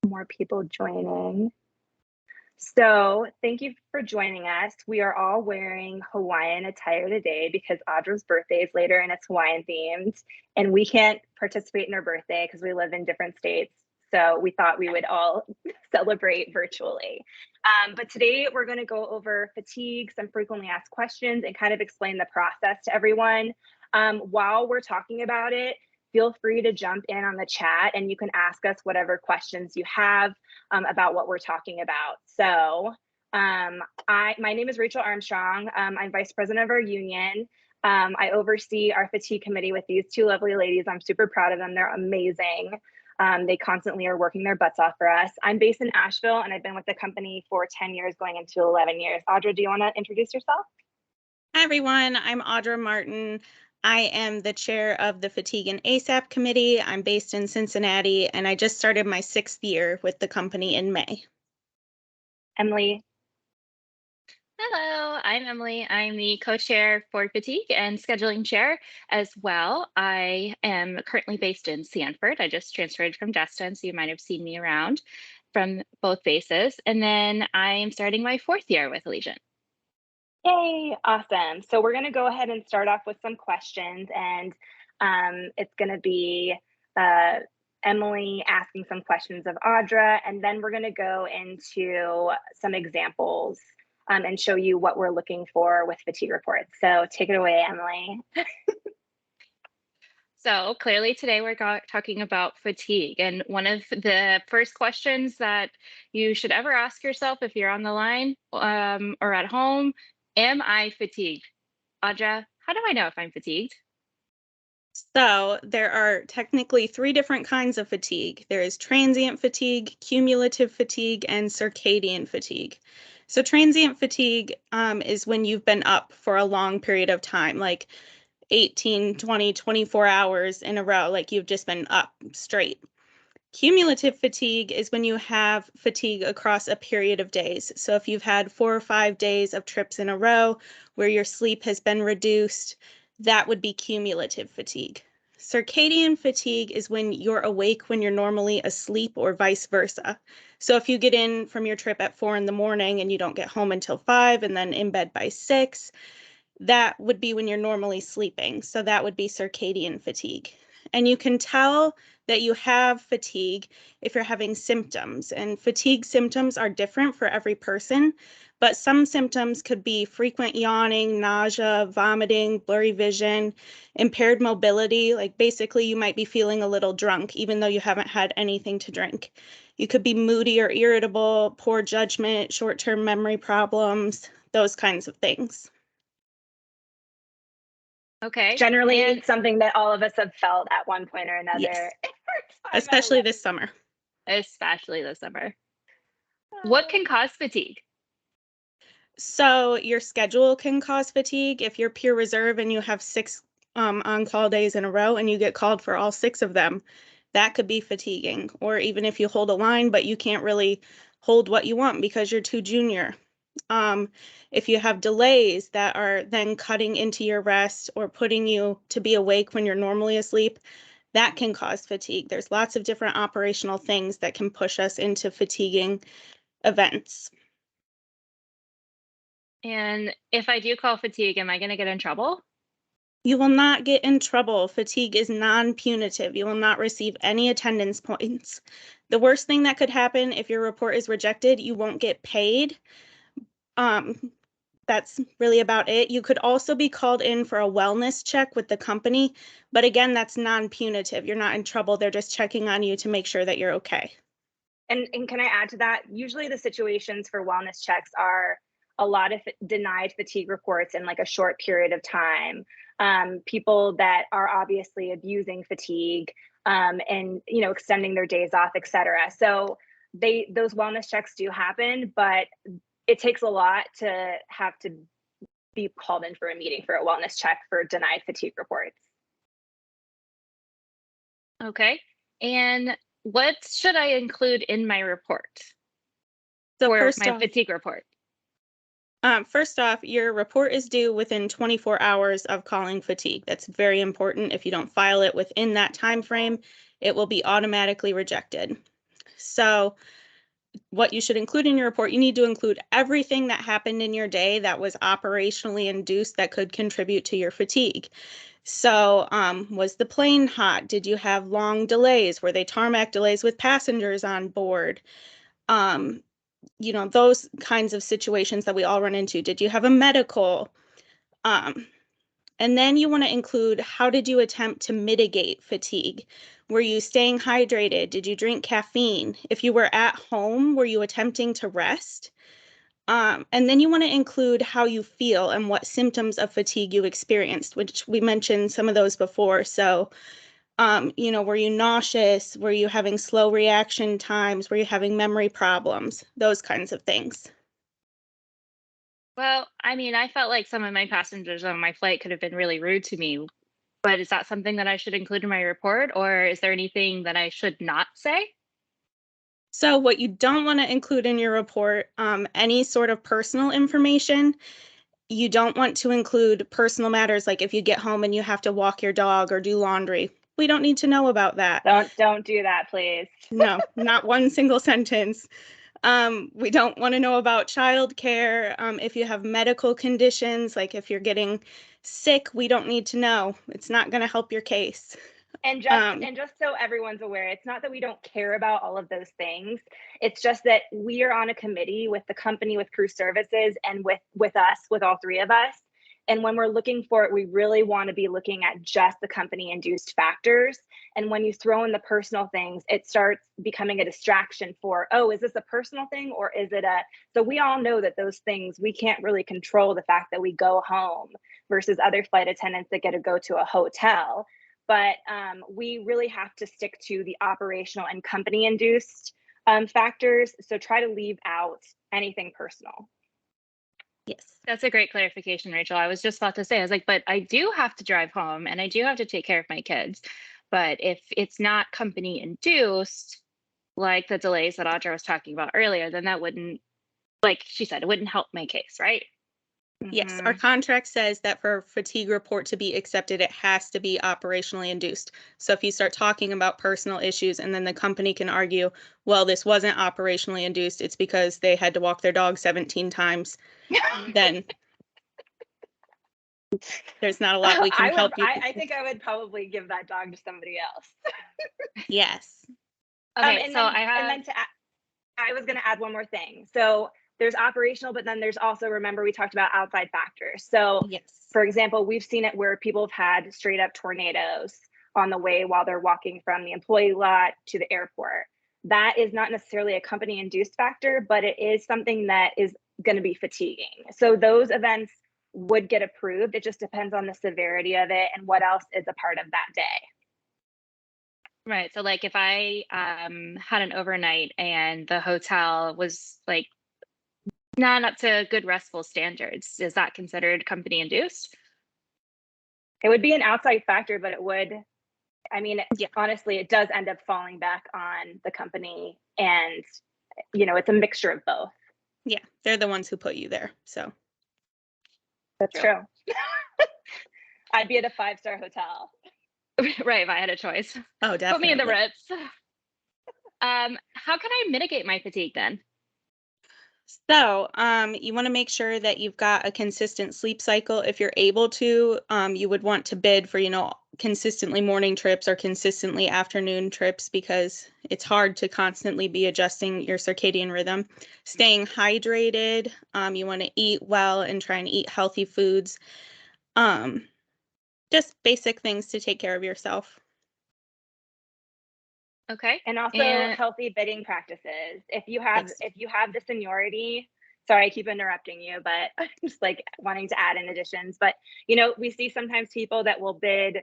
More people joining. So thank you for joining us. We are all wearing Hawaiian attire today because Audra's birthday is later and it's Hawaiian themed, and we can't participate in her birthday because we live in different states. So we thought we would all celebrate virtually. But today we're going to go over fatigue, some frequently asked questions, and kind of explain the process to everyone. While we're talking about it, feel free to jump in on the chat and you can ask us whatever questions you have about what we're talking about. So my name is Rachel Armstrong. I'm vice president of our union. I oversee our fatigue committee with these two lovely ladies. I'm super proud of them. They're amazing. They constantly are working their butts off for us. I'm based in Asheville and I've been with the company for 10 years, going into 11 years. Audra, do you want to introduce yourself? Hi, everyone. I'm Audra Martin. I am the chair of the Fatigue and ASAP committee. I'm based in Cincinnati, and I just started my 6th year with the company in May. Emily. Hello, I'm Emily. I'm the co-chair for Fatigue and scheduling chair as well. I am currently based in Sanford. I just transferred from Destin, so you might have seen me around from both bases. And then I'm starting my 4th year with Allegiant. Yay, awesome. So we're going to go ahead and start off with some questions, and it's going to be Emily asking some questions of Audra, and then we're going to go into some examples and show you what we're looking for with fatigue reports. So take it away, Emily. So clearly today we're talking about fatigue, and one of the first questions that you should ever ask yourself if you're on the line or at home, am I fatigued? Audra, how do I know if I'm fatigued? So there are technically 3 different kinds of fatigue. There is transient fatigue, cumulative fatigue, and circadian fatigue. So transient fatigue is when you've been up for a long period of time, like 18, 20, 24 hours in a row, like you've just been up straight. Cumulative fatigue is when you have fatigue across a period of days. So if you've had 4 or 5 days of trips in a row where your sleep has been reduced, that would be cumulative fatigue. Circadian fatigue is when you're awake when you're normally asleep or vice versa. So if you get in from your trip at 4 in the morning and you don't get home until 5 and then in bed by 6, that would be when you're normally sleeping. So that would be circadian fatigue. And you can tell that you have fatigue if you're having symptoms. And fatigue symptoms are different for every person, but some symptoms could be frequent yawning, nausea, vomiting, blurry vision, impaired mobility. Like basically you might be feeling a little drunk even though you haven't had anything to drink. You could be moody or irritable, poor judgment, short-term memory problems, those kinds of things. Okay. Generally something that all of us have felt at one point or another. Yes. Especially this summer. Especially this summer. What can cause fatigue? So your schedule can cause fatigue. If you're peer reserve and you have 6 on-call days in a row and you get called for all 6 of them, that could be fatiguing. Or even if you hold a line, but you can't really hold what you want because you're too junior. If you have delays that are then cutting into your rest or putting you to be awake when you're normally asleep, that can cause fatigue. There's lots of different operational things that can push us into fatiguing events. And if I do call fatigue, am I going to get in trouble? You will not get in trouble. Fatigue is non-punitive. You will not receive any attendance points. The worst thing that could happen if your report is rejected, you won't get paid. That's really about it. You could also be called in for a wellness check with the company, but again, that's non-punitive. You're not in trouble. They're just checking on you to make sure that you're okay. And can I add to that? Usually the situations for wellness checks are a lot of denied fatigue reports in like a short period of time. People that are obviously abusing fatigue and extending their days off, etc. So those wellness checks do happen, but it takes a lot to have to be called in for a meeting for a wellness check for denied fatigue reports. Okay. And what should I include in my report? So for my fatigue report? First off, your report is due within 24 hours of calling fatigue. That's very important. If you don't file it within that time frame, it will be automatically rejected. So what you should include in your report, you need to include everything that happened in your day that was operationally induced that could contribute to your fatigue. So was the plane hot? Did you have long delays? Were they tarmac delays with passengers on board? Those kinds of situations that we all run into. Did you have a medical? And then you want to include, how did you attempt to mitigate fatigue? Were you staying hydrated? Did you drink caffeine? If you were at home, were you attempting to rest? And then you want to include how you feel and what symptoms of fatigue you experienced, which we mentioned some of those before. So, were you nauseous? Were you having slow reaction times? Were you having memory problems? Those kinds of things. Well, I mean, I felt like some of my passengers on my flight could have been really rude to me, but is that something that I should include in my report, or is there anything that I should not say? So what you don't want to include in your report, any sort of personal information. You don't want to include personal matters, like if you get home and you have to walk your dog or do laundry. We don't need to know about that. Don't do that, please. No, not one single sentence. We don't want to know about childcare. If you have medical conditions, like if you're getting sick, we don't need to know. It's not going to help your case. And just so everyone's aware, it's not that we don't care about all of those things. It's just that we are on a committee with the company, with Crew Services, and with us, with all three of us. And when we're looking for it, we really want to be looking at just the company induced factors. And when you throw in the personal things, it starts becoming a distraction for, oh, is this a personal thing or is it a, so we all know that those things, we can't really control the fact that we go home versus other flight attendants that get to go to a hotel. But we really have to stick to the operational and company induced factors. So try to leave out anything personal. Yes. That's a great clarification, Rachel. I was just about to say, I was like, but I do have to drive home and I do have to take care of my kids. But if it's not company induced, like the delays that Audra was talking about earlier, then that wouldn't, like she said, it wouldn't help my case, right? Yes, our contract says that for a fatigue report to be accepted, it has to be operationally induced. So if you start talking about personal issues and then the company can argue, well, this wasn't operationally induced, it's because they had to walk their dog 17 times, then there's not a lot we can help you. I think I would probably give that dog to somebody else. Yes. Okay, so I was going to add one more thing. So there's operational, but then there's also, remember, we talked about outside factors. So yes. For example, we've seen it where people have had straight up tornadoes on the way while they're walking from the employee lot to the airport. That is not necessarily a company induced factor, but it is something that is going to be fatiguing. So those events would get approved. It just depends on the severity of it and what else is a part of that day. Right. So like if I had an overnight and the hotel was like not up to good restful standards, is that considered company induced? It would be an outside factor, but it would, I mean, yeah. Honestly, it does end up falling back on the company, and it's a mixture of both. Yeah, they're the ones who put you there. So that's true. I'd be at a 5-star hotel. Right, if I had a choice. Oh, definitely. Put me in the Ritz. How can I mitigate my fatigue then? So you want to make sure that you've got a consistent sleep cycle. If you're able to, you would want to bid for, consistently morning trips or consistently afternoon trips, because it's hard to constantly be adjusting your circadian rhythm. Staying hydrated, you want to eat well and try and eat healthy foods. Just basic things to take care of yourself. Okay. And also healthy bidding practices. If you have the seniority, sorry, I keep interrupting you, but I'm just like wanting to add in additions. But we see sometimes people that will bid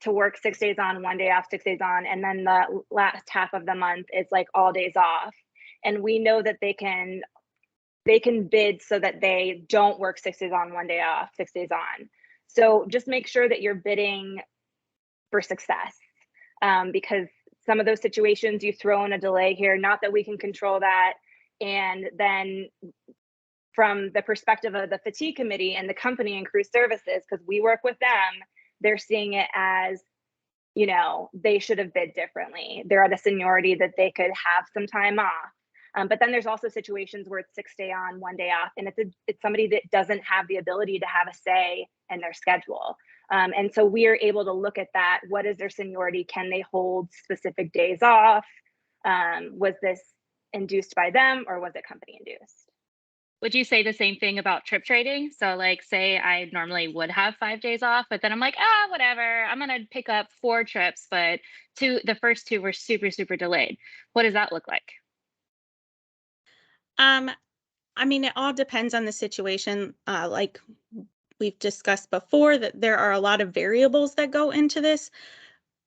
to work 6 days on, 1 day off, 6 days on, and then the last half of the month is like all days off. And we know that they can bid so that they don't work 6 days on, 1 day off, 6 days on. So just make sure that you're bidding for success, because some of those situations you throw in a delay here, not that we can control that. And then from the perspective of the fatigue committee and the company and Crew Services, because we work with them, they're seeing it as you know, they should have bid differently. They're at a seniority that they could have some time off. But then there's also situations where it's 6 day on, 1 day off, and it's somebody that doesn't have the ability to have a say in their schedule. And so we are able to look at that. What is their seniority? Can they hold specific days off? Was this induced by them or was it company induced? Would you say the same thing about trip trading? So like say I normally would have 5 days off, but then I'm like, whatever, I'm gonna pick up 4 trips, but the first 2 were super, super delayed. What does that look like? I mean, it all depends on the situation. Like we've discussed before, that there are a lot of variables that go into this.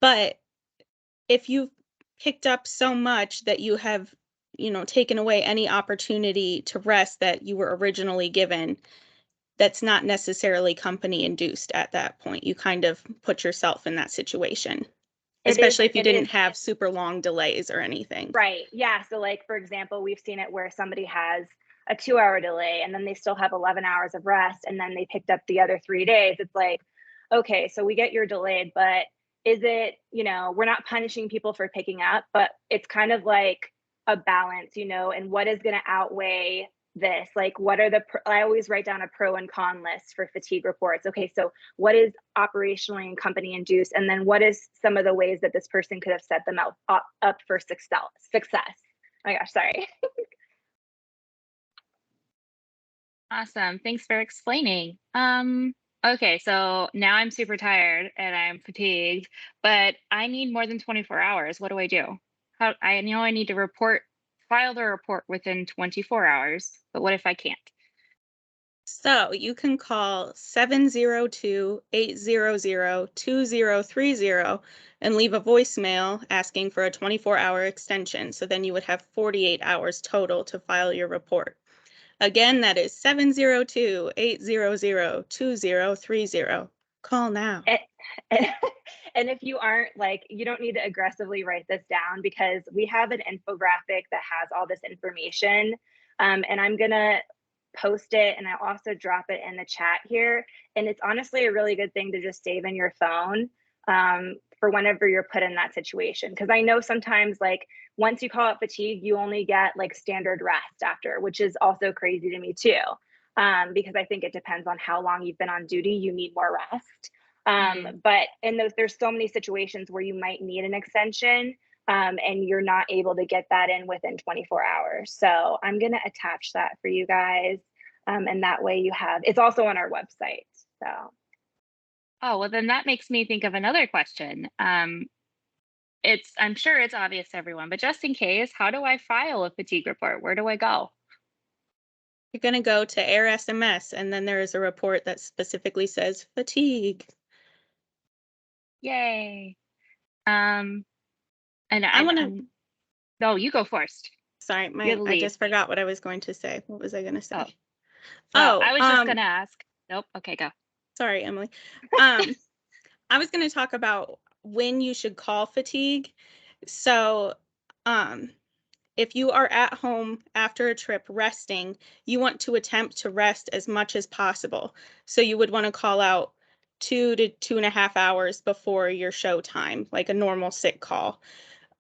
But if you've picked up so much that you have, taken away any opportunity to rest that you were originally given, that's not necessarily company induced at that point. You kind of put yourself in that situation, especially if you didn't have super long delays or anything. Right. Yeah. So like, for example, we've seen it where somebody has a 2 hour delay and then they still have 11 hours of rest and then they picked up the other 3 days. It's like, okay, so we get you're delayed, but is it, we're not punishing people for picking up, but it's kind of like a balance, and what is going to outweigh this? Like, what are I always write down a pro and con list for fatigue reports. Okay, so what is operationally and company induced? And then what is some of the ways that this person could have set them up for success? Oh my gosh, sorry. Awesome. Thanks for explaining. Okay, so now I'm super tired and I'm fatigued, but I need more than 24 hours. What do I do? I know I need to file the report within 24 hours, but what if I can't? So you can call 702-800-2030 and leave a voicemail asking for a 24-hour extension. So then you would have 48 hours total to file your report. Again, that is 702-800-2030. Call now. And if you aren't you don't need to aggressively write this down because we have an infographic that has all this information. And I'm going to post it and I'll also drop it in the chat here. And it's honestly a really good thing to just save in your phone for whenever you're put in that situation. Because I know sometimes once you call it fatigue, you only get standard rest after, which is also crazy to me too. Because I think it depends on how long you've been on duty, you need more rest. But in there's so many situations where you might need an extension and you're not able to get that in within 24 hours. So I'm going to attach that for you guys. And that way it's also on our website. So. Oh, well, then that makes me think of another question. I'm sure it's obvious to everyone, but just in case, how do I file a fatigue report? Where do I go? You're going to go to Air SMS, and then there is a report that specifically says fatigue. Yay. And I want to. No, you go first. Sorry, I just forgot what I was going to say. What was I going to say? I was just going to ask. Nope. Okay, go. Sorry, Emily. I was going to talk about when you should call fatigue. So, if you are at home after a trip resting, you want to attempt to rest as much as possible. So you would want to call out 2 to 2.5 hours before your show time, like a normal sick call.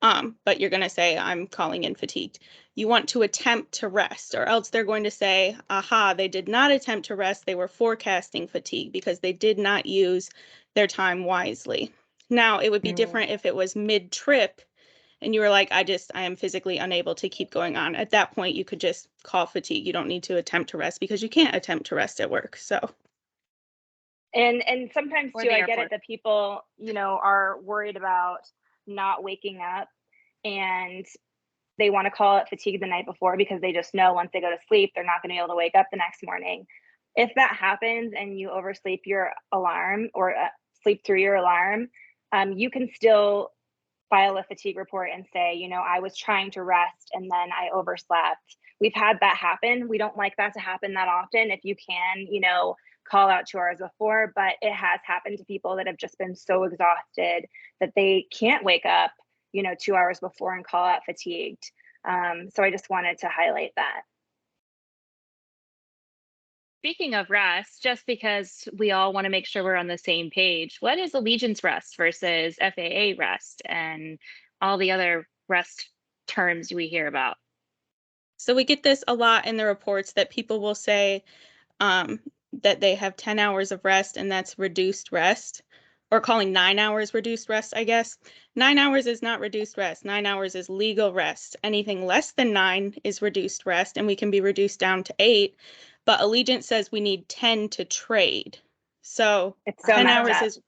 But you're going to say, I'm calling in fatigued. You want to attempt to rest, or else they're going to say, aha, they did not attempt to rest. They were forecasting fatigue because they did not use their time wisely. Now, it would be different if it was mid-trip and you were like, I am physically unable to keep going on. At that point, you could just call fatigue. You don't need to attempt to rest because you can't attempt to rest at work. So. And sometimes too, I get it that people, are worried about not waking up and they want to call it fatigue the night before because they just know once they go to sleep, they're not going to be able to wake up the next morning. If that happens and you oversleep your alarm or sleep through your alarm, you can still file a fatigue report and say, I was trying to rest and then I overslept. We've had that happen. We don't like that to happen that often. If you can, call out 2 hours before, but it has happened to people that have just been so exhausted that they can't wake up, 2 hours before and call out fatigued. So I just wanted to highlight that. speaking of rest, just because we all want to make sure we're on the same page, what is Allegiance rest versus FAA rest and all the other rest terms we hear about? So we get this a lot in the reports that people will say that they have 10 hours of rest and that's reduced rest, or calling 9 hours reduced rest, I guess. 9 hours is not reduced rest. 9 hours is legal rest. Anything less than 9 is reduced rest, and we can be reduced down to 8. But Allegiance says we need 10 to trade. So It's so 10 messed hours up. is,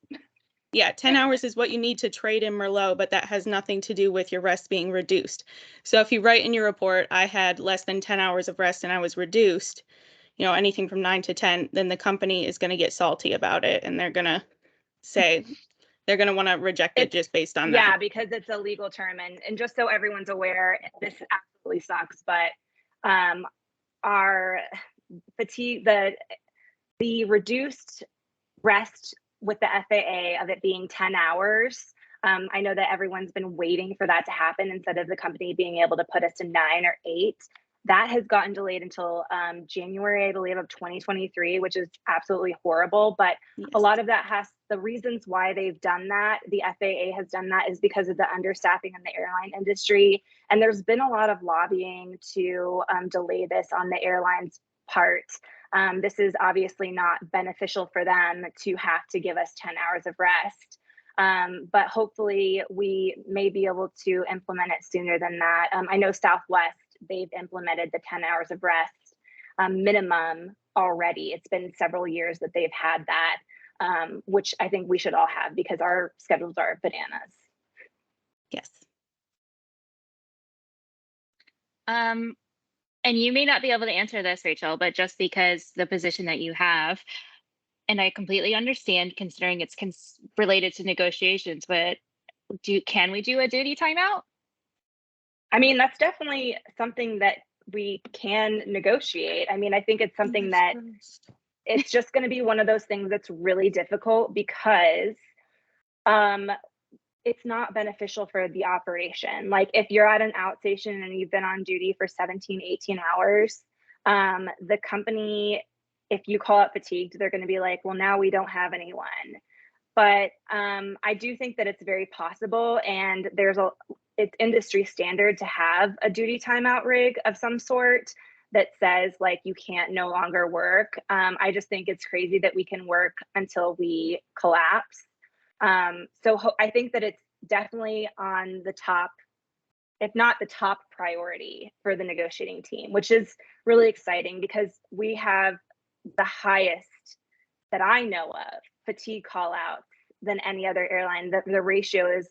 yeah, 10 hours is what you need to trade in Merlot, but that has nothing to do with your rest being reduced. So if you write in your report, I had less than 10 hours of rest and I was reduced, anything from 9 to 10, then the company is going to get salty about it and they're going to say they're going to want to reject it just based on Yeah, that. because it's a legal term. And just so everyone's aware, this absolutely sucks, but our fatigue, the reduced rest with the FAA of it being 10 hours. I know that everyone's been waiting for that to happen instead of the company being able to put us to 9 or 8. That has gotten delayed until January, I believe, of 2023, which is absolutely horrible. But Yes. a lot of that the reasons why they've done that, the FAA has done that, is because of the understaffing in the airline industry. And there's been a lot of lobbying to delay this on the airline's part. This is obviously not beneficial for them to have to give us 10 hours of rest. But hopefully we may be able to implement it sooner than that. I know Southwest, they've implemented the 10 hours of rest minimum already. It's been several years that they've had that, which I think we should all have because our schedules are bananas. Yes. And you may not be able to answer this, Rachel, but just because the position that you have, and I completely understand considering it's related to negotiations, but can we do a duty timeout? I mean, that's definitely something that we can negotiate. I mean, I think it's something that it's just going to be one of those things that's really difficult because it's not beneficial for the operation. Like if you're at an outstation and you've been on duty for 17, 18 hours, the company, if you call it fatigued, they're going to be like, well, now we don't have anyone. But I do think that it's very possible, and it's industry standard to have a duty timeout rig of some sort that says like you can't no longer work. I just think it's crazy that we can work until we collapse. So I think that it's definitely on the top, if not the top priority for the negotiating team, which is really exciting because we have the highest that I know of fatigue call outs than any other airline. The ratio is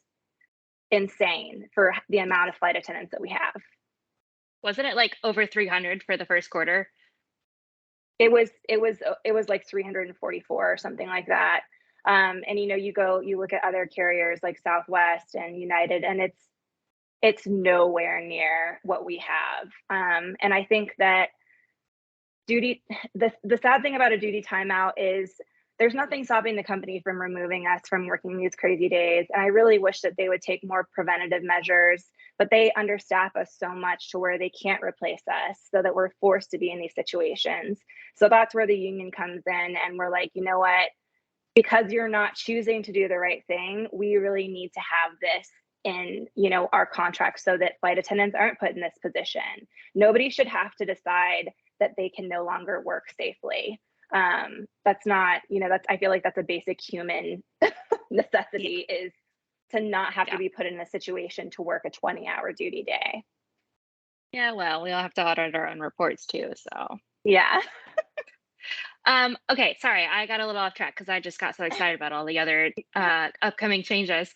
insane for the amount of flight attendants that we have. Wasn't it like over 300 for the first quarter? It was like 344 or something like that. And you look at other carriers like Southwest and United, and it's nowhere near what we have. And I think that the sad thing about a duty timeout is there's nothing stopping the company from removing us from working these crazy days. And I really wish that they would take more preventative measures, but they understaff us so much to where they can't replace us, so that we're forced to be in these situations. So that's where the union comes in, and we're like, you know what? Because you're not choosing to do the right thing, we really need to have this in our contract so that flight attendants aren't put in this position. Nobody should have to decide that they can no longer work safely. That's not, I feel like that's a basic human necessity, is to not have to be put in a situation to work a 20-hour duty day. Yeah, well, we all have to audit our own reports too, so. Yeah. Okay, sorry, I got a little off track because I just got so excited about all the other upcoming changes.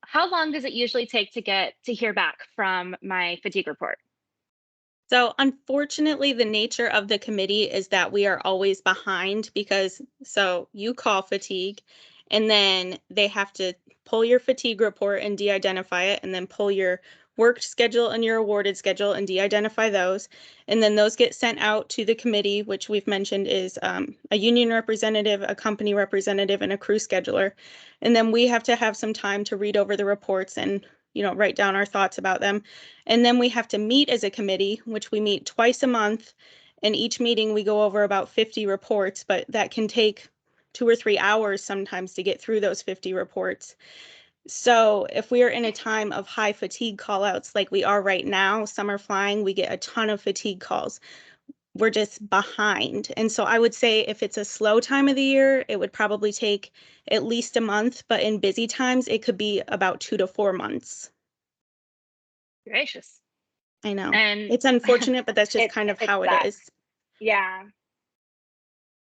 How long does it usually take to hear back from my fatigue report? So unfortunately, the nature of the committee is that we are always behind because you call fatigue and then they have to pull your fatigue report and de-identify it, and then pull your worked schedule and your awarded schedule and de-identify those. And then those get sent out to the committee, which we've mentioned is a union representative, a company representative, and a crew scheduler. And then we have to have some time to read over the reports and write down our thoughts about them. And then we have to meet as a committee, which we meet twice a month. In each meeting, we go over about 50 reports, but that can take 2 or 3 hours sometimes to get through those 50 reports. So if we are in a time of high fatigue callouts like we are right now, summer flying, we get a ton of fatigue calls. We're just behind. And so I would say if it's a slow time of the year, it would probably take at least a month, but in busy times, it could be about 2 to 4 months. Gracious. I know. And It's unfortunate, but that's just kind of how it sucks. is. Yeah.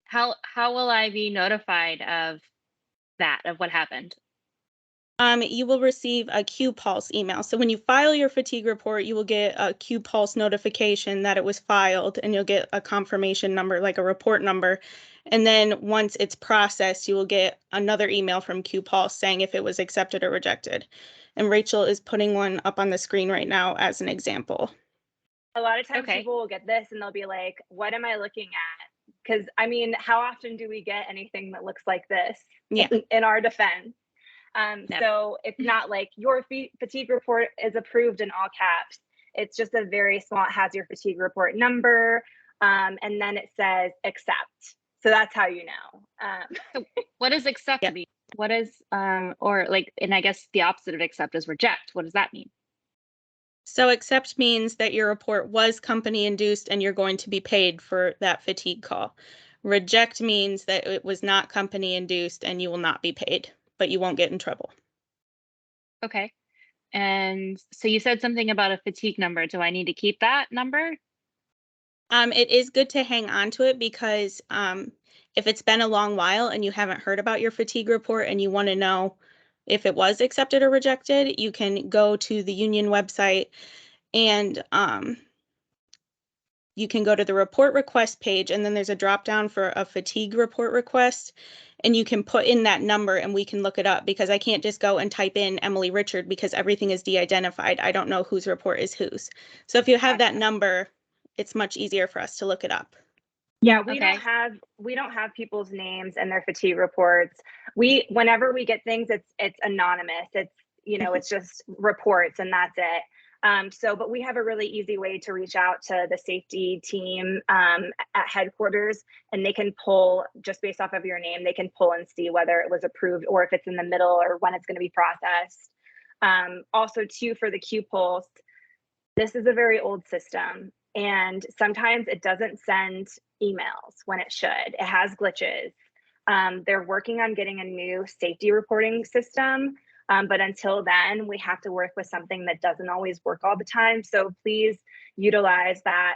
how will I be notified of that, of what happened? You will receive a Q-Pulse email. So when you file your fatigue report, you will get a Q-Pulse notification that it was filed, and you'll get a confirmation number, like a report number. And then once it's processed, you will get another email from Q-Pulse saying if it was accepted or rejected. And Rachel is putting one up on the screen right now as an example. A lot of times Okay. people will get this and they'll be like, what am I looking at? Because I mean, how often do we get anything that looks like this Yeah. in our defense? Yep. So it's not like your fatigue report is approved in all caps. It's just a very small, it has your fatigue report number, and then it says accept. So that's how you know. What does accept Yeah. mean? What is or like, and I guess the opposite of accept is reject. What does that mean? So accept means that your report was company induced and you're going to be paid for that fatigue call. Reject means that it was not company induced and you will not be paid, but you won't get in trouble. Okay. And so you said something about a fatigue number. Do I need to keep that number? It is good to hang on to it because if it's been a long while and you haven't heard about your fatigue report and you want to know if it was accepted or rejected, you can go to the union website and you can go to the report request page, and then there's a drop down for a fatigue report request, and you can put in that number and we can look it up, because I can't just go and type in Emily Richard because everything is de-identified. I don't know whose report is whose. So if you have that number, it's much easier for us to look it up. Yeah, we Okay. don't have people's names and their fatigue reports. Whenever we get things, it's anonymous. It's it's just reports and that's it. But we have a really easy way to reach out to the safety team at headquarters, and they can pull just based off of your name. They can pull and see whether it was approved or if it's in the middle or when it's going to be processed. Also, too, for the Q-Pulse, this is a very old system, and sometimes it doesn't send emails when it should. It has glitches. They're working on getting a new safety reporting system. But until then, we have to work with something that doesn't always work all the time. So please utilize that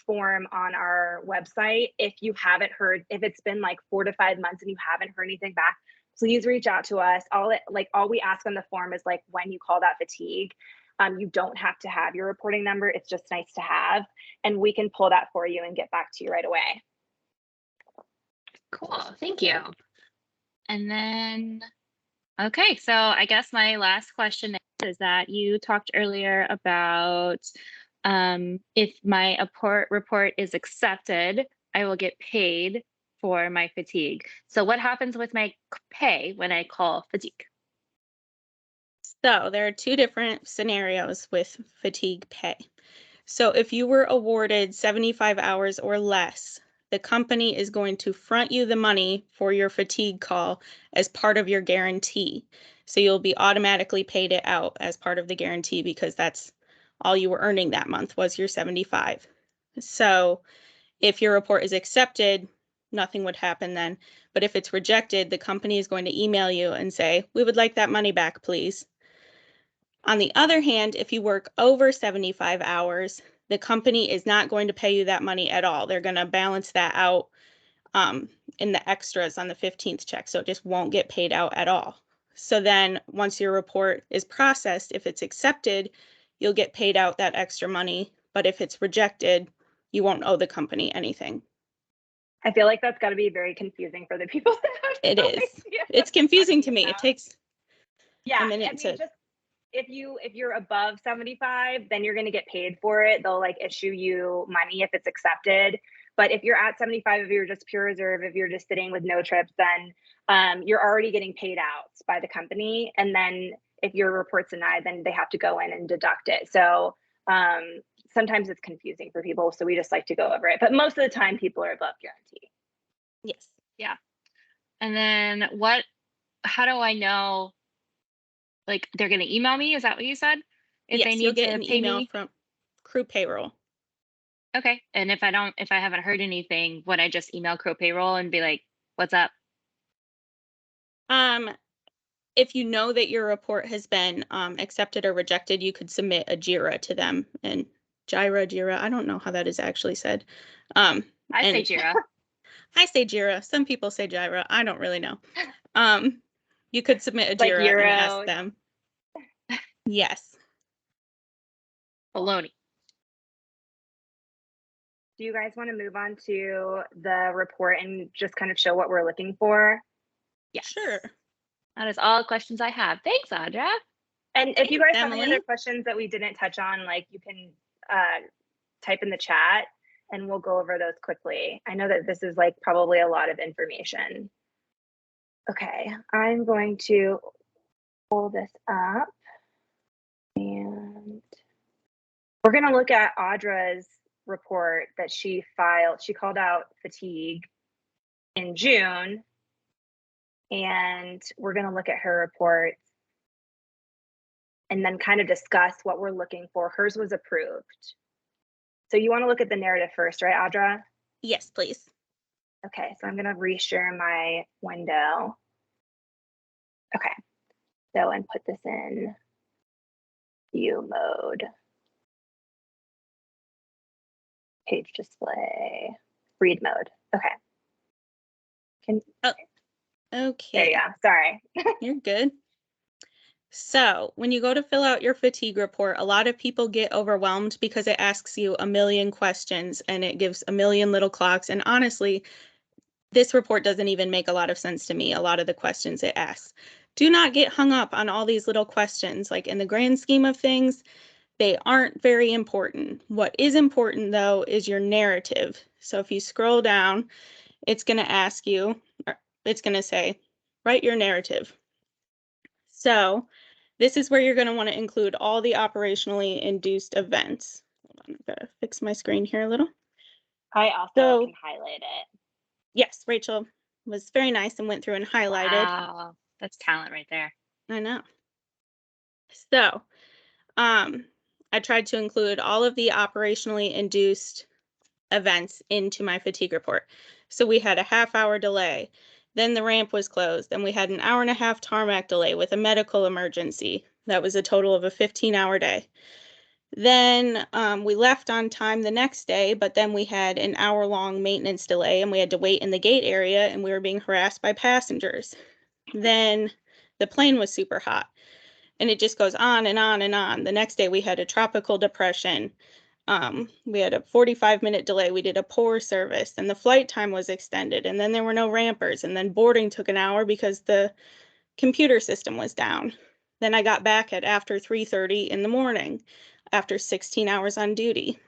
form on our website. If you haven't heard, if it's been like 4 to 5 months and you haven't heard anything back, please reach out to us. All we ask on the form is like when you call that fatigue. You don't have to have your reporting number. It's just nice to have, and we can pull that for you and get back to you right away. Cool. Thank you. And then, okay, so I guess my last question is that you talked earlier about if my report is accepted, I will get paid for my fatigue. So what happens with my pay when I call fatigue? So there are 2 different scenarios with fatigue pay. So if you were awarded 75 hours or less, the company is going to front you the money for your fatigue call as part of your guarantee. So you'll be automatically paid it out as part of the guarantee because that's all you were earning that month was your 75. So if your report is accepted, nothing would happen then. But if it's rejected, the company is going to email you and say, we would like that money back, please. On the other hand, if you work over 75 hours, the company is not going to pay you that money at all. They're going to balance that out in the extras on the 15th check, so it just won't get paid out at all. So then once your report is processed, if it's accepted, you'll get paid out that extra money, but if it's rejected, you won't owe the company anything. I feel like that's got to be very confusing for the people that have It no is. idea It's confusing what to me. It about. takes Yeah, a minute to. just if you're above 75, then you're going to get paid for it. They'll like issue you money if it's accepted. But if you're at 75, if you're just pure reserve, if you're just sitting with no trips, then you're already getting paid out by the company. And then if your report's denied, then they have to go in and deduct it. So sometimes it's confusing for people, so we just like to go over it. But most of the time, people are above guarantee. Yes. Yeah. And then how do I know, like, they're going to email me? Is that what you said? If Yes, they you'll need get to an pay email me? from Crew Payroll. Okay. And if I haven't heard anything, would I just email Crow Payroll and be like, what's up? If you know that your report has been accepted or rejected, you could submit a JIRA to them. And JIRA, I don't know how that is actually said. I say and Jira. I say JIRA. Some people say JIRA. I don't really know. You could submit a Like JIRA and Euro. ask them. Yes. Baloney. Do you guys want to move on to the report and just kind of show what we're looking for? Yes. Sure. That is all the questions I have. Thanks, Audra. And if you guys have any Emily. other questions that we didn't touch on, like you can type in the chat and we'll go over those quickly. I know that this is like probably a lot of information. Okay, I'm going to pull this up and we're going to look at Audra's report that she filed. She called out fatigue in June, and we're going to look at her report and then kind of discuss what we're looking for. Hers was approved. So you want to look at the narrative first, right, Audra? Yes, please. Okay, so I'm going to reshare my window. Okay, so and put this in view mode. Page display, read mode. Okay. Okay. There you go. Sorry. You're good. So when you go to fill out your fatigue report, a lot of people get overwhelmed because it asks you a million questions and it gives a million little clocks. And honestly, this report doesn't even make a lot of sense to me, a lot of the questions it asks. Do not get hung up on all these little questions. Like in the grand scheme of things, they aren't very important. What is important though is your narrative. So if you scroll down, it's going to ask you, it's going to say, write your narrative. So this is where you're going to want to include all the operationally induced events. Hold on, I've got to fix my screen here a little. I also can highlight it. Yes, Rachel was very nice and went through and highlighted. Wow, that's talent right there. I know. So, I tried to include all of the operationally induced events into my fatigue report. So we had a half-hour delay, then the ramp was closed, then we had an hour-and-a-half tarmac delay with a medical emergency. That was a total of a 15-hour day. Then we left on time the next day, but then we had an hour-long maintenance delay and we had to wait in the gate area and we were being harassed by passengers. Then the plane was super hot and it just goes on and on and on. The next day we had a tropical depression. We had a 45-minute delay. We did a poor service and the flight time was extended and then there were no rampers and then boarding took an hour because the computer system was down. Then I got back at after 3:30 in the morning after 16 hours on duty.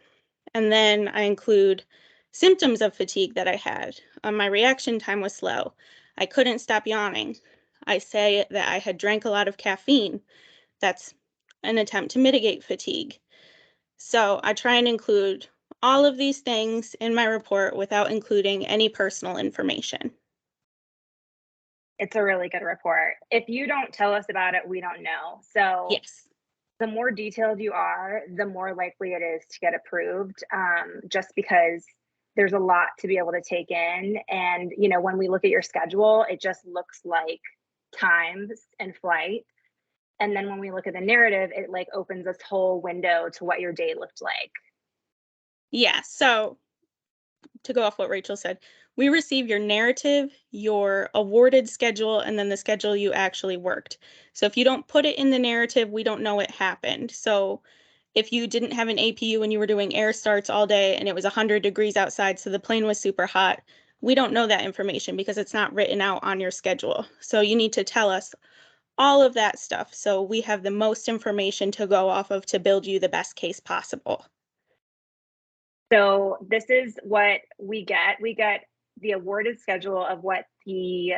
And then I include symptoms of fatigue that I had. My reaction time was slow. I couldn't stop yawning. I say that I had drank a lot of caffeine. That's an attempt to mitigate fatigue. So I try and include all of these things in my report without including any personal information. It's a really good report. If you don't tell us about it, we don't know. So yes, the more detailed you are, the more likely it is to get approved, just because there's a lot to be able to take in. And, you know, when we look at your schedule, it just looks like times and flights. And then when we look at the narrative, it like opens this whole window to what your day looked like. Yeah, so to go off what Rachel said, we receive your narrative, your awarded schedule, and then the schedule you actually worked. So if you don't put it in the narrative, we don't know it happened. So if you didn't have an APU and you were doing air starts all day and it was 100 degrees outside, so the plane was super hot, we don't know that information because it's not written out on your schedule. So you need to tell us all of that stuff so we have the most information to go off of to build you the best case possible. So this is what we get. We get the awarded schedule of what the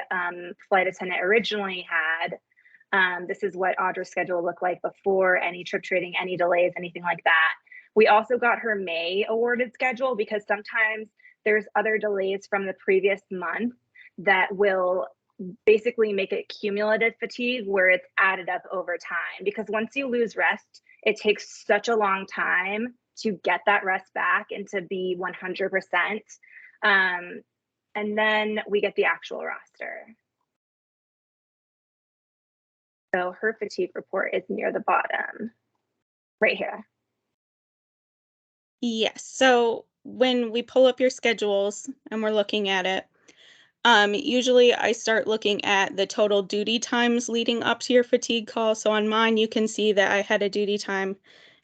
flight attendant originally had. This is what Audra's schedule looked like before any trip trading, any delays, anything like that. We also got her May awarded schedule because sometimes there's other delays from the previous month that will basically make it cumulative fatigue where it's added up over time. Because once you lose rest, it takes such a long time to get that rest back and to be 100%. And then we get the actual roster. So her fatigue report is near the bottom, right here. Yes. So when we pull up your schedules and we're looking at it, usually I start looking at the total duty times leading up to your fatigue call. So on mine, you can see that I had a duty time.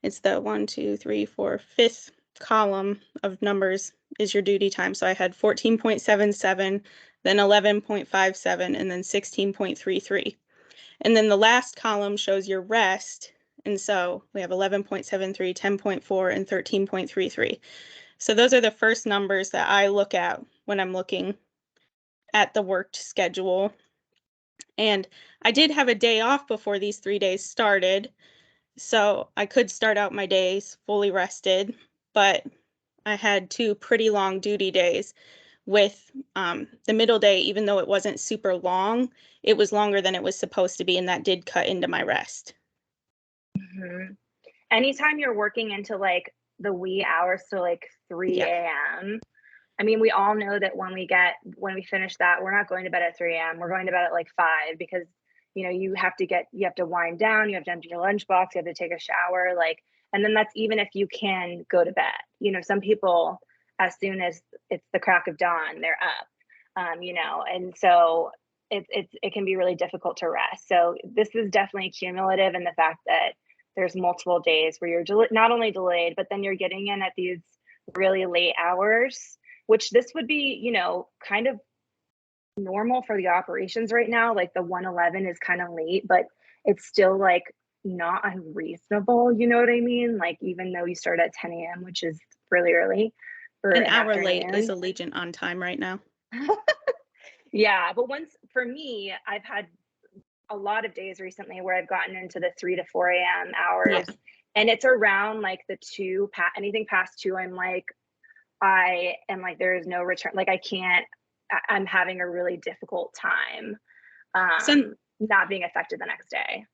It's the 1, 2, 3, 4, 5th column of numbers is your duty time. So I had 14.77, then 11.57, and then 16.33. And then the last column shows your rest. And so we have 11.73, 10.4, and 13.33. So those are the first numbers that I look at when I'm looking at the worked schedule. And I did have a day off before these 3 days started, so I could start out my days fully rested, but I had 2 pretty long duty days with the middle day, even though it wasn't super long, it was longer than it was supposed to be, and that did cut into my rest. Mm-hmm. Anytime you're working into like the wee hours to like 3 a.m. I mean, we all know that when we finish that, we're not going to bed at 3 a.m. We're going to bed at like 5 because, you know, you have to wind down, you have to empty your lunchbox, you have to take a shower, like, and then that's even if you can go to bed. You know, some people, as soon as it's the crack of dawn, they're up, you know, and so it can be really difficult to rest. So this is definitely cumulative in the fact that there's multiple days where you're not only delayed, but then you're getting in at these really late hours, which this would be, you know, kind of normal for the operations right now. Like the 111 is kind of late, but it's still like not unreasonable. You know what I mean? Like even though you start at 10 a.m., which is really early for An hour late afternoon. is Allegiant on time right now. Yeah, but for me, I've had a lot of days recently where I've gotten into the 3 to 4 a.m. hours, and it's around like the 2, anything past 2, I'm like, I am like, there is no return. Like I'm having a really difficult time not being affected the next day.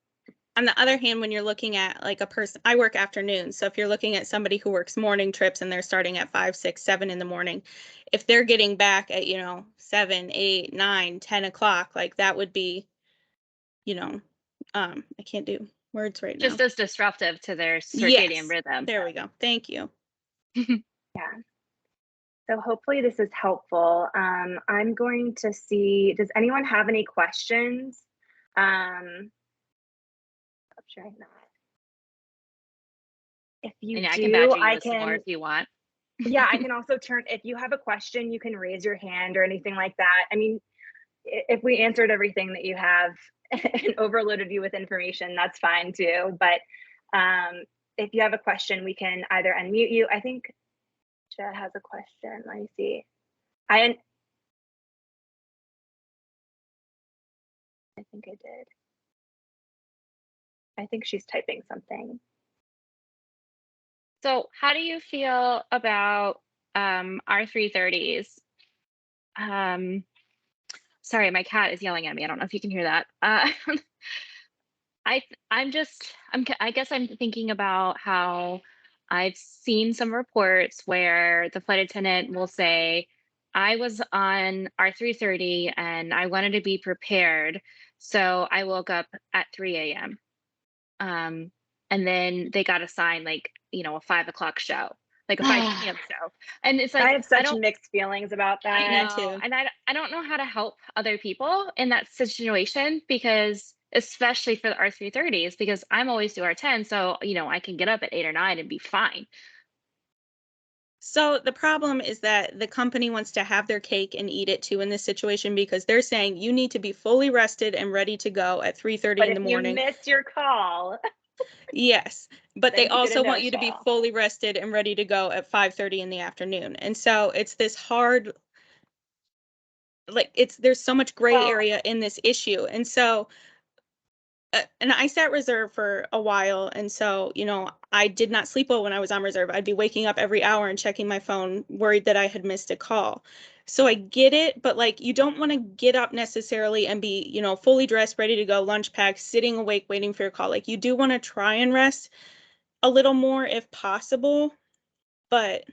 On the other hand, when you're looking at like a person, I work afternoons. So if you're looking at somebody who works morning trips and they're starting at 5, 6, 7 in the morning, if they're getting back at, 7, 8, 9, 10 o'clock, like that would be, I can't do words right now. Just as disruptive to their circadian rhythm. There we go. Thank you. Yeah. So hopefully this is helpful. I'm going to see, does anyone have any questions? I'm sharing that. If you I can more if you want. Yeah, I can also if you have a question, you can raise your hand or anything like that. I mean, if we answered everything that you have and overloaded you with information, that's fine too. But if you have a question, we can either unmute you. I think Jen has a question. Let me see. I think I did. I think she's typing something. So how do you feel about our 330s? Sorry, my cat is yelling at me. I don't know if you can hear that. I guess I'm thinking about how I've seen some reports where the flight attendant will say, I was on our 330 and I wanted to be prepared. So I woke up at 3 a.m. And then they got assigned like, a 5 o'clock show, like a 5 p.m. show. And it's like, I have such mixed feelings about that. I know, too. And I don't know how to help other people in that situation because especially for the R330s, because I'm always do R10. So, I can get up at 8 or 9 and be fine. So the problem is that the company wants to have their cake and eat it too in this situation because they're saying you need to be fully rested and ready to go at 3:30 in the morning. But if you missed your call. Yes, but they also want you to be fully rested and ready to go at 5:30 in the afternoon. And so it's this hard, like there's so much gray area in this issue. And so and I sat reserve for a while. And so, I did not sleep well when I was on reserve. I'd be waking up every hour and checking my phone, worried that I had missed a call. So I get it, but like you don't want to get up necessarily and be, you know, fully dressed, ready to go, lunch packed, sitting awake, waiting for your call. Like you do want to try and rest a little more if possible, but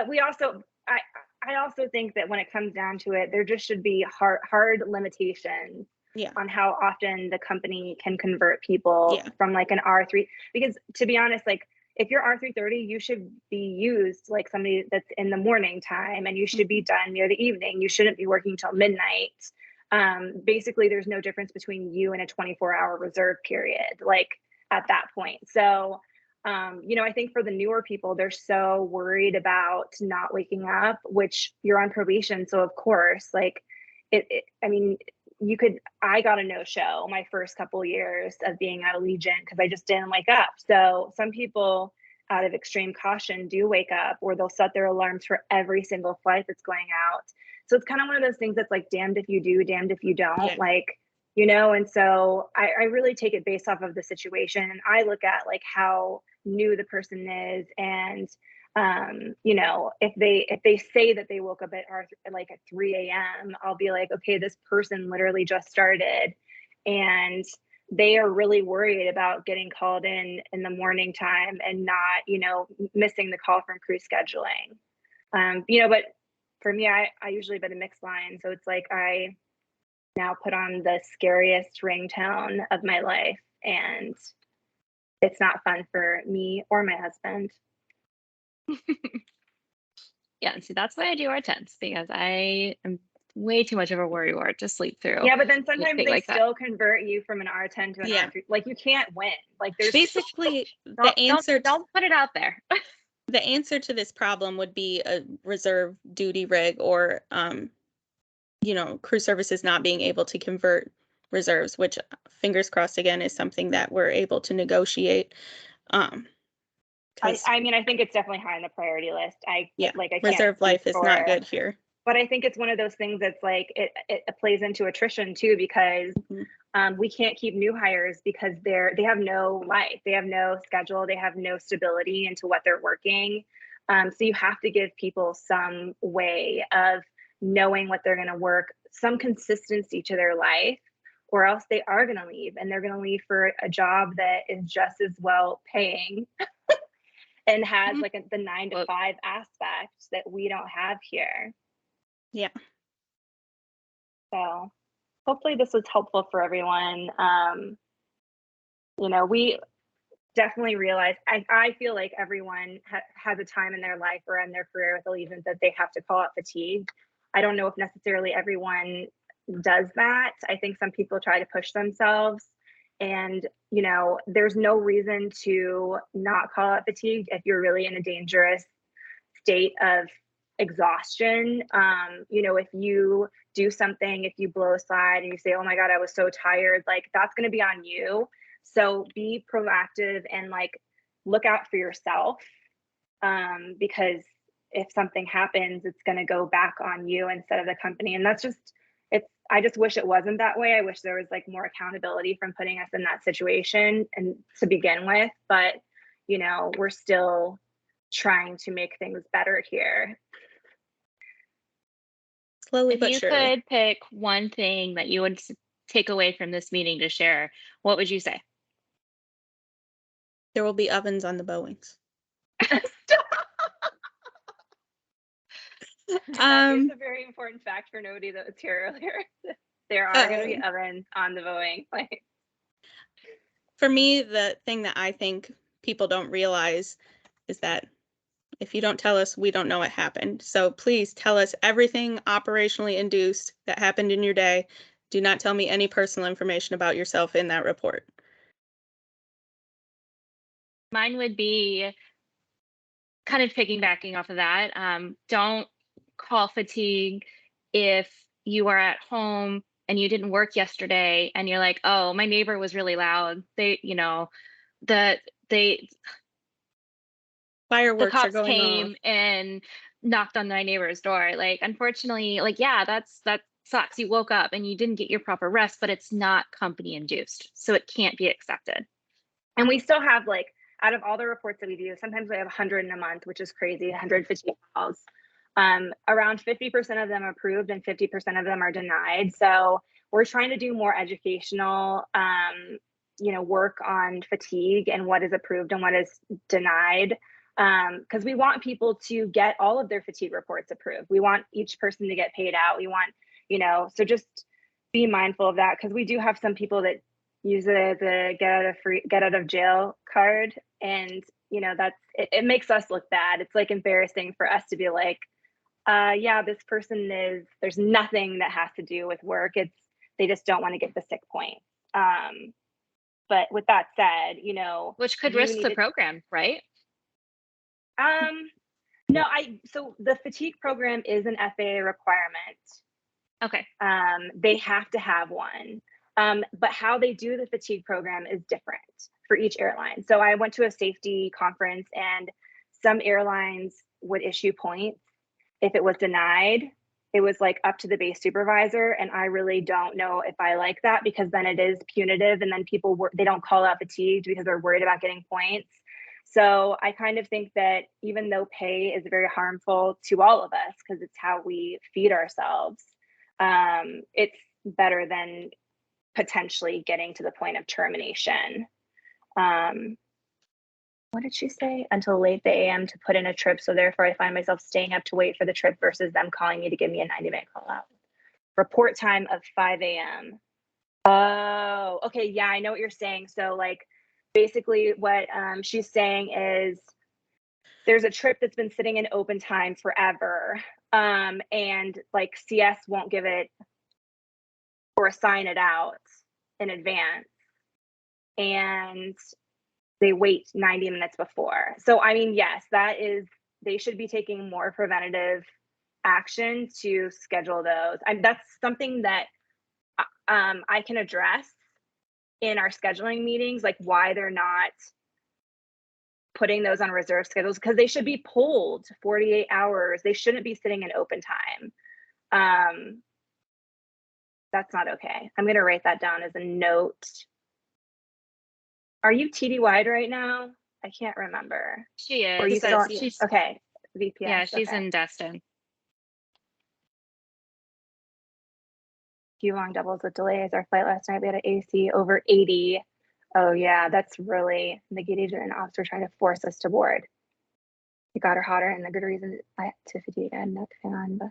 we also, I also think that when it comes down to it, there just should be hard limitations yeah, on how often the company can convert people Yeah. from like an R3. Because to be honest, like if you're R330, you should be used like somebody that's in the morning time, and you should be done near the evening. You shouldn't be working till midnight. Basically, there's no difference between you and a 24-hour reserve period, like at that point. So, you know, I think for the newer people, they're so worried about not waking up, which you're on probation. So of course, like I mean, I got a no-show my first couple years of being at Allegiant because I just didn't wake up. So some people out of extreme caution do wake up, or they'll set their alarms for every single flight that's going out. So it's kind of one of those things that's like damned if you do, damned if you don't. Yeah. Like, you know, and so I really take it based off of the situation. And I look at like how new the person is, and you know, if they say that they woke up at 3 a.m., I'll be like, okay, this person literally just started, and they are really worried about getting called in the morning time and not, you know, missing the call from crew scheduling. You know, but for me, I usually been a mixed line, so it's like I now put on the scariest ringtone of my life, and it's not fun for me or my husband. Yeah, see, that's why I do R10s, because I am way too much of a worrywart to sleep through. Yeah, but then sometimes they like that. still convert you from an R10 to an Yeah. R3. Like you can't win. Like there's basically the answer Don't put it out there. the answer to this problem would be a reserve duty rig, or you know, crew services not being able to convert reserves, which fingers crossed again is something that we're able to negotiate. I mean, I think it's definitely high on the priority list. I can't reserve life is not good here. But I think it's one of those things that's like it plays into attrition too, because we can't keep new hires because they have no life, they have no schedule, they have no stability into what they're working. So you have to give people some way of knowing what they're going to work, some consistency to their life, or else they are going to leave, and they're going to leave for a job that is just as well paying and has like the 9 to 5 aspect that we don't have here. Yeah. So hopefully this was helpful for everyone. You know, we definitely realize, I feel like everyone has a time in their life or in their career with Allegiant that they have to call out fatigue. I don't know if necessarily everyone does that. I think some people try to push themselves, and you know, there's no reason to not call out fatigue if you're really in a dangerous state of exhaustion. You know, if you do something, if you blow a slide and you say, oh my God, I was so tired, like that's going to be on you. So be proactive and like look out for yourself, because if something happens, it's going to go back on you instead of the company. And that's just, I just wish it wasn't that way. I wish there was like more accountability from putting us in that situation and to begin with, but you know, we're still trying to make things better here. Slowly If but you surely. could pick one thing that you would take away from this meeting to share, what would you say? There will be ovens on the Boeings. That is a very important fact for nobody that was here earlier. There are going to be ovens on the Boeing. Like, for me, the thing that I think people don't realize is that if you don't tell us, we don't know what happened. So please tell us everything operationally induced that happened in your day. Do not tell me any personal information about yourself in that report. Mine would be kind of piggybacking off of that. Don't call fatigue if you are at home and you didn't work yesterday and you're like, oh, my neighbor was really loud. Fireworks the cops are going came off. and knocked on my neighbor's door. Like, unfortunately, like, yeah, that sucks. You woke up and you didn't get your proper rest, but it's not company induced, so it can't be accepted. And we still have like, out of all the reports that we do, sometimes we have 100 in a month, which is crazy, 100 fatigue calls. Around 50% of them are approved and 50% of them are denied. So we're trying to do more educational, work on fatigue and what is approved and what is denied. Because we want people to get all of their fatigue reports approved. We want each person to get paid out. We want, so just be mindful of that, because we do have some people that use it as a get out of jail card, and it makes us look bad. It's like embarrassing for us to be like, yeah, this person there's nothing that has to do with work. They just don't want to get the sick point. But with that said, which could risk the program, right? No, so the fatigue program is an FAA requirement. Okay. They have to have one. But how they do the fatigue program is different for each airline. So I went to a safety conference, and some airlines would issue points. If it was denied, it was like up to the base supervisor. And I really don't know if I like that, because then it is punitive, and then people they don't call out fatigued because they're worried about getting points. So I kind of think that even though pay is very harmful to all of us, because it's how we feed ourselves, it's better than potentially getting to the point of termination. What did she say? Until late the AM to put in a trip. So therefore I find myself staying up to wait for the trip versus them calling me to give me a 90-minute call out. Report time of 5 a.m. Oh, okay. Yeah, I know what you're saying. So like basically what she's saying is there's a trip that's been sitting in open time forever. And like CS won't give it or assign it out in advance. And they wait 90 minutes before. So, I mean, yes, they should be taking more preventative action to schedule those. That's something that I can address in our scheduling meetings, like why they're not putting those on reserve schedules, because they should be pulled 48 hours. They shouldn't be sitting in open time. That's not okay. I'm going to write that down as a note. Are you TDY'd right now? I can't remember. She is. Or you still, she's okay. VPS. Yeah, she's okay. in Destin. Few long doubles with delays. Our flight last night, we had an AC over 80. Oh yeah, that's really, the gate agent and ops were trying to force us to board. It got her hotter, and the good reason to fatigue. I had no fan, but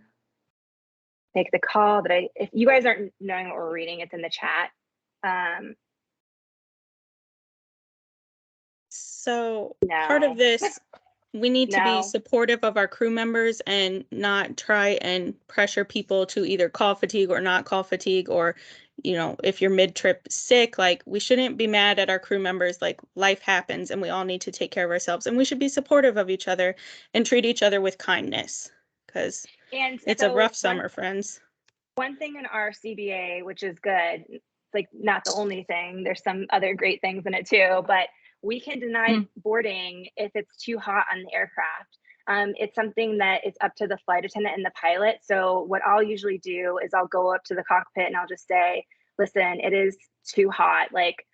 make the call that if you guys aren't knowing what we're reading, it's in the chat. So part of this, we need to be supportive of our crew members and not try and pressure people to either call fatigue or not call fatigue, or, if you're mid-trip sick, like we shouldn't be mad at our crew members. Like life happens and we all need to take care of ourselves, and we should be supportive of each other and treat each other with kindness, because it's a rough summer, friends. One thing in our CBA, which is good, it's like not the only thing, there's some other great things in it too, but we can deny boarding if it's too hot on the aircraft. It's something that is up to the flight attendant and the pilot. So what I'll usually do is I'll go up to the cockpit and I'll just say, listen, it is too hot. Like,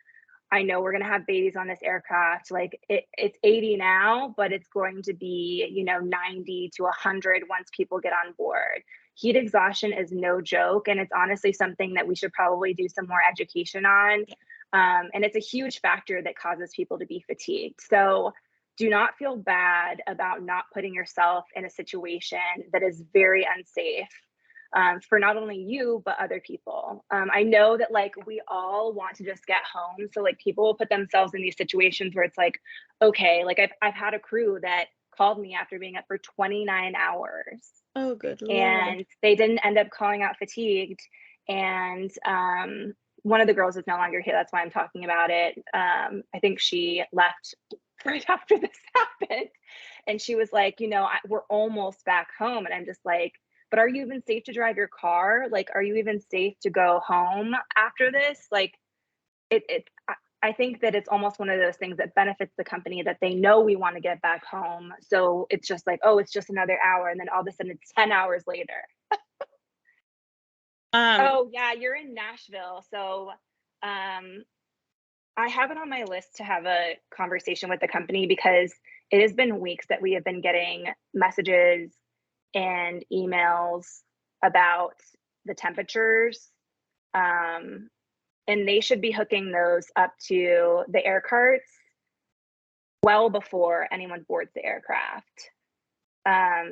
I know we're going to have babies on this aircraft. Like it's 80 now, but it's going to be, 90 to 100 once people get on board. Heat exhaustion is no joke. And it's honestly something that we should probably do some more education on. And it's a huge factor that causes people to be fatigued. So do not feel bad about not putting yourself in a situation that is very unsafe for not only you, but other people. I know that like we all want to just get home. So like people will put themselves in these situations where it's like, okay, like I've had a crew that called me after being up for 29 hours. Oh, good Lord. And they didn't end up calling out fatigued. And one of the girls is no longer here. That's why I'm talking about it. I think she left right after this happened. And she was like, we're almost back home. And I'm just like, but are you even safe to drive your car? Like, are you even safe to go home after this? Like, I think that it's almost one of those things that benefits the company, that they know we want to get back home. So it's just like, oh, it's just another hour. And then all of a sudden it's 10 hours later. Oh yeah, you're in Nashville. So I have it on my list to have a conversation with the company because it has been weeks that we have been getting messages and emails about the temperatures. And they should be hooking those up to the air carts well before anyone boards the aircraft.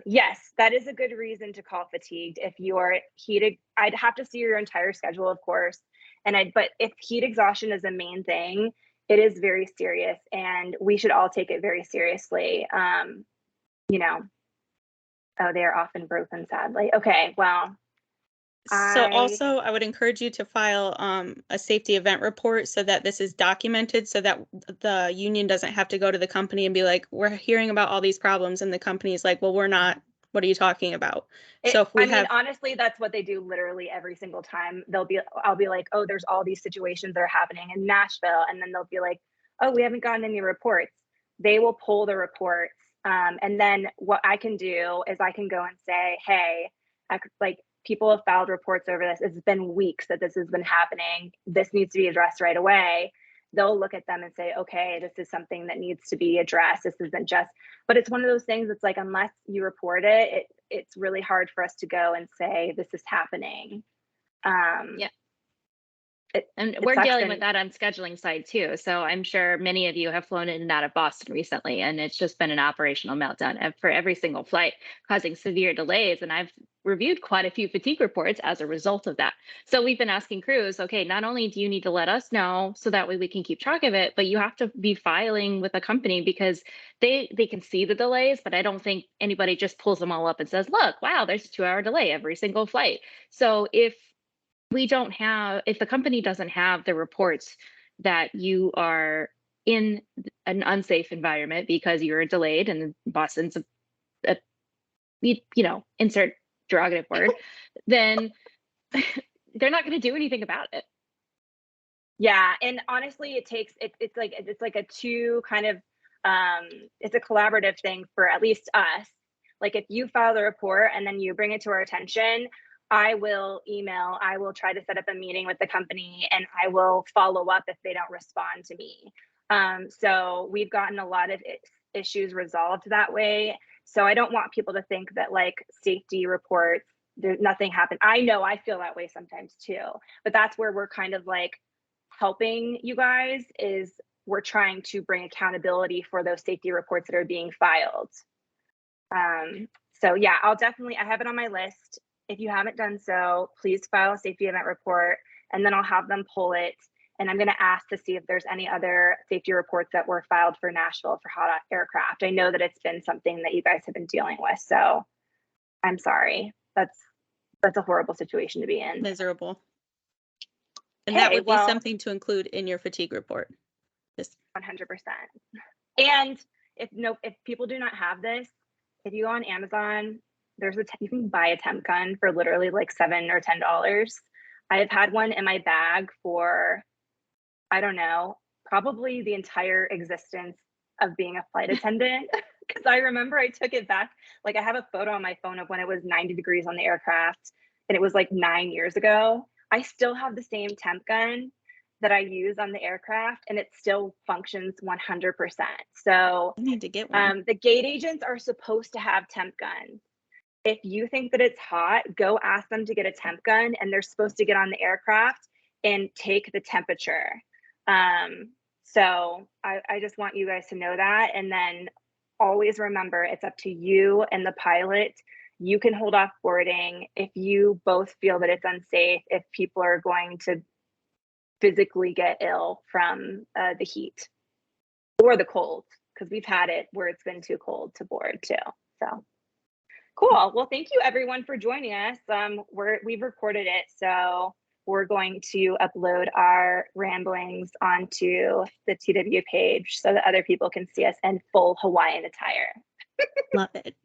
Yes, that is a good reason to call fatigued. If you are heated, I'd have to see your entire schedule, of course. But if heat exhaustion is the main thing, it is very serious and we should all take it very seriously. You know, oh, they are often broken, sadly. Okay, well, So also, I would encourage you to file a safety event report so that this is documented so that the union doesn't have to go to the company and be like, we're hearing about all these problems, and the company is like, well, we're not. What are you talking about? So if we have, honestly, that's what they do literally every single time. I'll be like, oh, there's all these situations that are happening in Nashville. And then they'll be like, oh, we haven't gotten any reports. They will pull the reports. And then what I can do is I can go and say, hey, like people have filed reports over this. It's been weeks that this has been happening. This needs to be addressed right away. They'll look at them and say, okay, this is something that needs to be addressed. This isn't just, but it's one of those things that's like, unless you report it, it's really hard for us to go and say, this is happening. Yeah. And we're dealing with that on scheduling side too. So I'm sure many of you have flown in and out of Boston recently, and it's just been an operational meltdown for every single flight, causing severe delays. And I've reviewed quite a few fatigue reports as a result of that. So we've been asking crews, okay, not only do you need to let us know so that way we can keep track of it, but you have to be filing with a company because they can see the delays, but I don't think anybody just pulls them all up and says, look, wow, there's a 2-hour delay every single flight. So if the company doesn't have the reports that you are in an unsafe environment because you're delayed and Boston's insert derogative word, then they're not going to do anything about it. Yeah, and honestly, it's like a two kind of it's a collaborative thing for at least us. Like if you file the report and then you bring it to our attention, I will try to set up a meeting with the company and I will follow up if they don't respond to me. So we've gotten a lot of issues resolved that way. So I don't want people to think that like safety reports, there's nothing happened. I know I feel that way sometimes too, but that's where we're kind of like helping you guys is we're trying to bring accountability for those safety reports that are being filed. So yeah, I have it on my list. If you haven't done so, please file a safety event report and then I'll have them pull it. And I'm going to ask to see if there's any other safety reports that were filed for Nashville for hot aircraft. I know that it's been something that you guys have been dealing with. So I'm sorry. That's a horrible situation to be in. Miserable. And that would be something to include in your fatigue report. 100%. And if people do not have this, if you go on Amazon, you can buy a temp gun for literally like $7 or $10. I have had one in my bag for, I don't know, probably the entire existence of being a flight attendant. Because I remember I took it back. Like I have a photo on my phone of when it was 90 degrees on the aircraft and it was like 9 years ago. I still have the same temp gun that I use on the aircraft and it still functions 100%. So you need to get one. The gate agents are supposed to have temp guns. If you think that it's hot, go ask them to get a temp gun and they're supposed to get on the aircraft and take the temperature. So I just want you guys to know that. And then always remember, it's up to you and the pilot. You can hold off boarding if you both feel that it's unsafe, if people are going to physically get ill from the heat or the cold, because we've had it where it's been too cold to board too. So cool. Well, thank you everyone for joining us. We've recorded it, so we're going to upload our ramblings onto the TW page so that other people can see us in full Hawaiian attire. Love it.